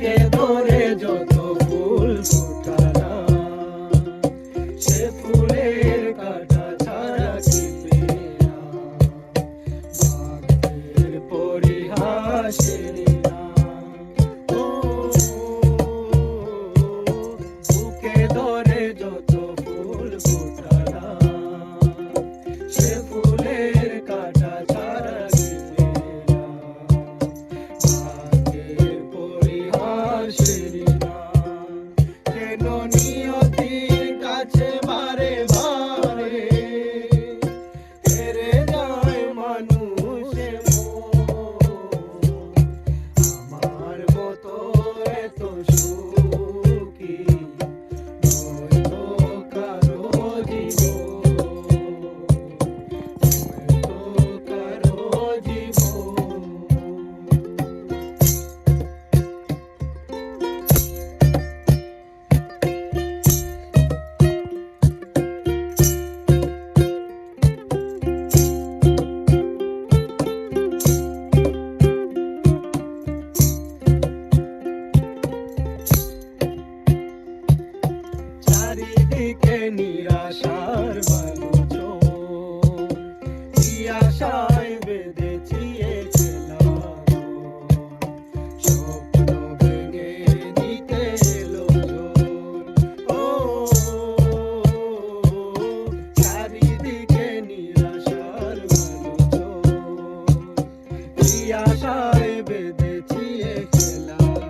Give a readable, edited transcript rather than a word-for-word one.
বুকে ধরে যত ফুল ফোটালাম, সে ফুলের কাঁটা ছাড়া কি পেলাম? ভাগ্যের পরিহাসের নাম। ও বুকে ধরে যত ফুল ফোটালাম, সে ফুলের কাঁটা ছাড়া কি পেলাম? ভাগ্যের পরিহাসের নাম। কেন নিয়তির কাছে বারে বারে হেরে যায় মানুষে মন? আমার মতো এত সুখী নয়তো কারো জীবন, নয়তো কারো জীবন। চারিদিকে নিরাশার বালুচর, কি আশায় বেঁধেছি এ খেলাঘর? স্বপ্ন ভেঙে দিতে এলো ঝড়। ও চারিদিকে নিরাশার বালুচর, কি আশায় বেঁধেছি এ খেলাঘর?